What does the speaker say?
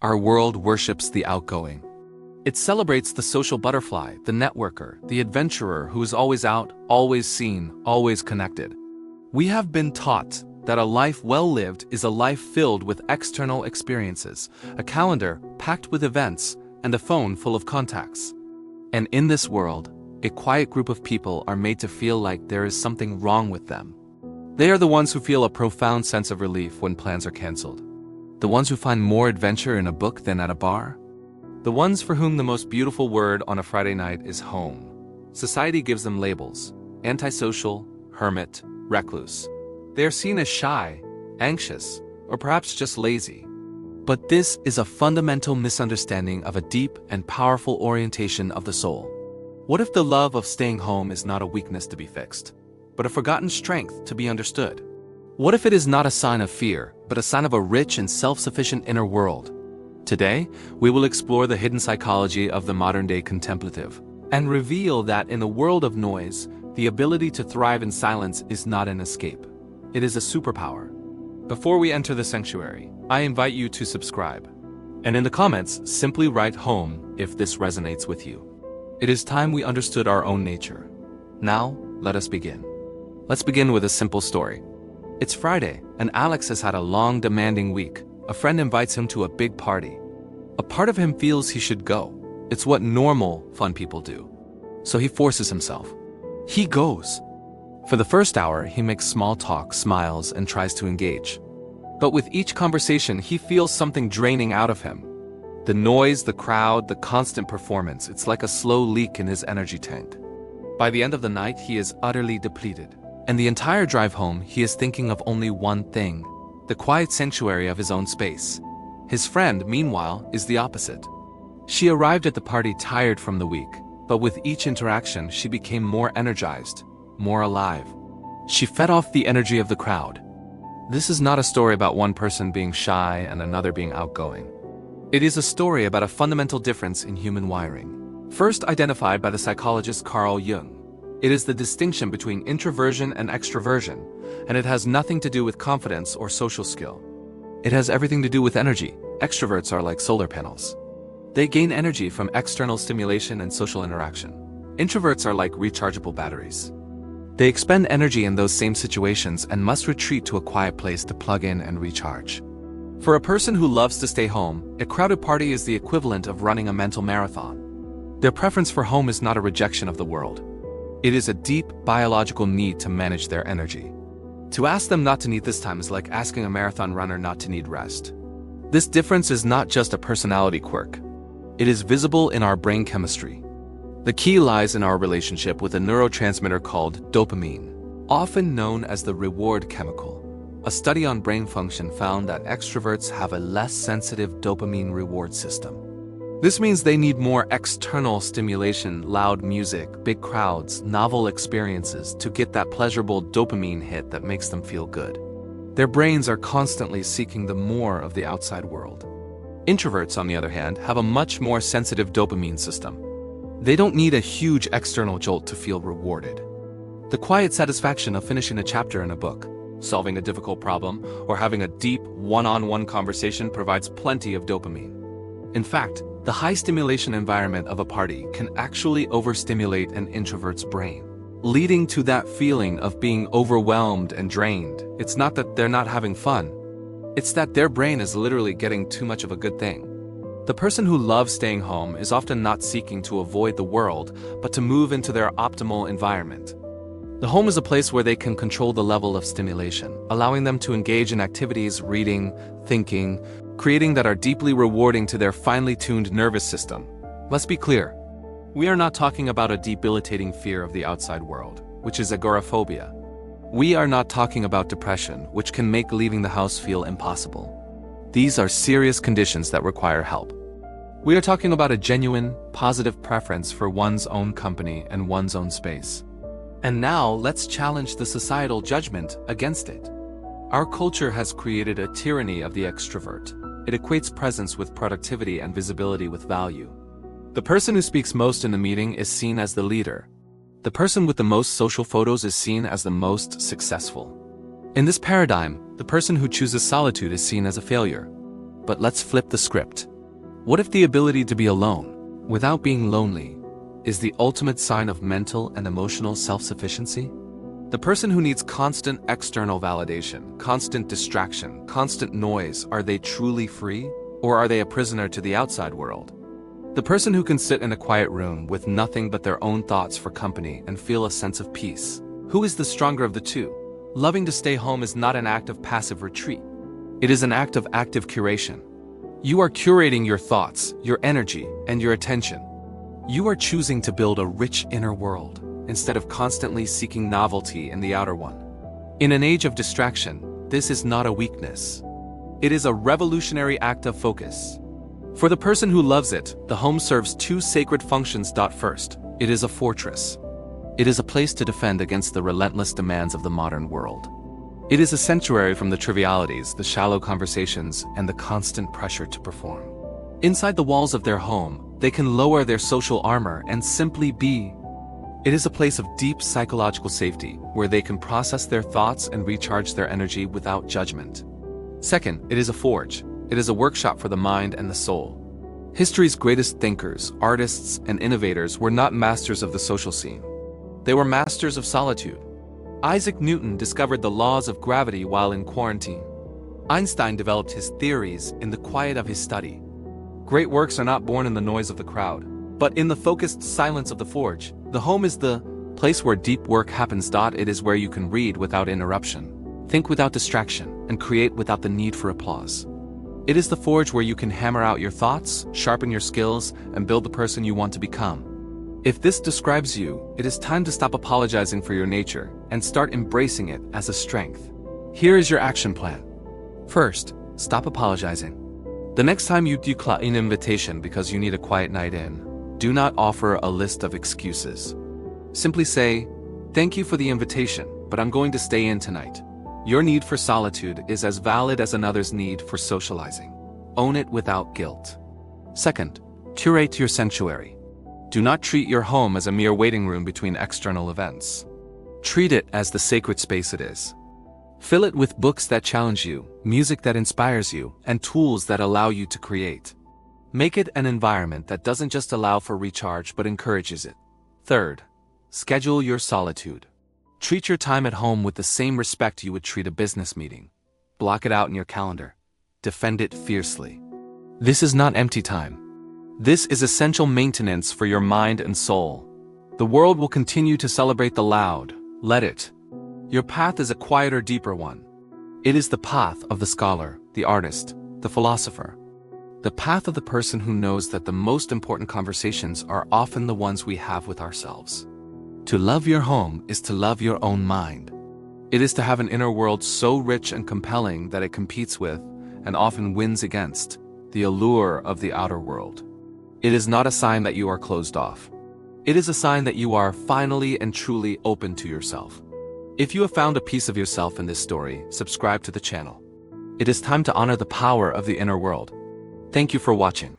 our world worships the outgoing. It celebrates the social butterfly, the networker, the adventurer who is always out, always seen, always connected. We have been taught that a life well lived is a life filled with external experiences, a calendar packed with events, and a phone full of contacts. And in this world, a quiet group of people are made to feel like there is something wrong with them. They are the ones who feel a profound sense of relief when plans are cancelled. The ones who find more adventure in a book than at a bar. The ones for whom the most beautiful word on a Friday night is home. Society gives them labels: antisocial, hermit, recluse. They are seen as shy, anxious, or perhaps just lazy. But this is a fundamental misunderstanding of a deep and powerful orientation of the soul. What if the love of staying home is not a weakness to be fixed, but a forgotten strength to be understood? What if it is not a sign of fear, but a sign of a rich and self-sufficient inner world? Today, we will explore the hidden psychology of the modern-day contemplative, and reveal that in a world of noise, the ability to thrive in silence is not an escape. It is a superpower. Before we enter the sanctuary, I invite you to subscribe. And in the comments, simply write home if this resonates with you. It is time we understood our own nature. Now, let us begin. Let's begin with a simple story. It's Friday, and Alex has had a long, demanding week. A friend invites him to a big party. A part of him feels he should go. It's what normal, fun people do. So he forces himself. He goes. For the first hour, he makes small talk, smiles, and tries to engage. But with each conversation, he feels something draining out of him. The noise, the crowd, the constant performance, it's like a slow leak in his energy tank. By the end of the night, he is utterly depleted. And the entire drive home, he is thinking of only one thing: the quiet sanctuary of his own space. His friend, meanwhile, is the opposite. She arrived at the party tired from the week, but with each interaction, she became more energized, more alive. She fed off the energy of the crowd. This is not a story about one person being shy and another being outgoing. It is a story about a fundamental difference in human wiring. First identified by the psychologist Carl Jung, it is the distinction between introversion and extroversion, and it has nothing to do with confidence or social skill. It has everything to do with energy. Extroverts are like solar panels. They gain energy from external stimulation and social interaction. Introverts are like rechargeable batteries. They expend energy in those same situations and must retreat to a quiet place to plug in and recharge. For a person who loves to stay home, a crowded party is the equivalent of running a mental marathon. Their preference for home is not a rejection of the world. It is a deep biological need to manage their energy. To ask them not to need this time is like asking a marathon runner not to need rest. This difference is not just a personality quirk. It is visible in our brain chemistry. The key lies in our relationship with a neurotransmitter called dopamine, often known as the reward chemical. A study on brain function found that extroverts have a less sensitive dopamine reward system. This means they need more external stimulation, loud music, big crowds, novel experiences to get that pleasurable dopamine hit that makes them feel good. Their brains are constantly seeking the more of the outside world. Introverts, on the other hand, have a much more sensitive dopamine system. They don't need a huge external jolt to feel rewarded. The quiet satisfaction of finishing a chapter in a book, solving a difficult problem, or having a deep, one-on-one conversation provides plenty of dopamine. In fact, the high-stimulation environment of a party can actually overstimulate an introvert's brain, leading to that feeling of being overwhelmed and drained. It's not that they're not having fun. It's that their brain is literally getting too much of a good thing. The person who loves staying home is often not seeking to avoid the world, but to move into their optimal environment. The home is a place where they can control the level of stimulation, allowing them to engage in activities, reading, thinking, creating that are deeply rewarding to their finely tuned nervous system. Let's be clear. We are not talking about a debilitating fear of the outside world, which is agoraphobia. We are not talking about depression, which can make leaving the house feel impossible. These are serious conditions that require help. We are talking about a genuine, positive preference for one's own company and one's own space. And now, let's challenge the societal judgment against it. Our culture has created a tyranny of the extrovert. It equates presence with productivity and visibility with value. The person who speaks most in a meeting is seen as the leader. The person with the most social photos is seen as the most successful. In this paradigm, the person who chooses solitude is seen as a failure. But let's flip the script. What if the ability to be alone, without being lonely, is the ultimate sign of mental and emotional self-sufficiency? The person who needs constant external validation, constant distraction, constant noise, are they truly free? Or are they a prisoner to the outside world? The person who can sit in a quiet room with nothing but their own thoughts for company and feel a sense of peace. Who is the stronger of the two? Loving to stay home is not an act of passive retreat. It is an act of active curation. You are curating your thoughts, your energy, and your attention. You are choosing to build a rich inner world, instead of constantly seeking novelty in the outer one. In an age of distraction, this is not a weakness. It is a revolutionary act of focus. For the person who loves it, the home serves two sacred functions. First, it is a fortress. It is a place to defend against the relentless demands of the modern world. It is a sanctuary from the trivialities, the shallow conversations, and the constant pressure to perform. Inside the walls of their home, they can lower their social armor and simply be. It is a place of deep psychological safety, where they can process their thoughts and recharge their energy without judgment. Second, it is a forge. It is a workshop for the mind and the soul. History's greatest thinkers, artists, and innovators were not masters of the social scene. They were masters of solitude. Isaac Newton discovered the laws of gravity while in quarantine. Einstein developed his theories in the quiet of his study. Great works are not born in the noise of the crowd, but in the focused silence of the forge. The home is the place where deep work happens. It is where you can read without interruption, think without distraction, and create without the need for applause. It is the forge where you can hammer out your thoughts, sharpen your skills, and build the person you want to become. If this describes you, it is time to stop apologizing for your nature and start embracing it as a strength. Here is your action plan. First, stop apologizing. The next time you decline an invitation because you need a quiet night in, do not offer a list of excuses. Simply say, "Thank you for the invitation, but I'm going to stay in tonight." Your need for solitude is as valid as another's need for socializing. Own it without guilt. Second, curate your sanctuary. Do not treat your home as a mere waiting room between external events. Treat it as the sacred space it is. Fill it with books that challenge you, music that inspires you, and tools that allow you to create. Make it an environment that doesn't just allow for recharge but encourages it. Third, schedule your solitude. Treat your time at home with the same respect you would treat a business meeting. Block it out in your calendar. Defend it fiercely. This is not empty time. This is essential maintenance for your mind and soul. The world will continue to celebrate the loud. Let it. Your path is a quieter, deeper one. It is the path of the scholar, the artist, the philosopher. The path of the person who knows that the most important conversations are often the ones we have with ourselves. To love your home is to love your own mind. It is to have an inner world so rich and compelling that it competes with, and often wins against, the allure of the outer world. It is not a sign that you are closed off. It is a sign that you are finally and truly open to yourself. If you have found a piece of yourself in this story, subscribe to the channel. It is time to honor the power of the inner world. Thank you for watching.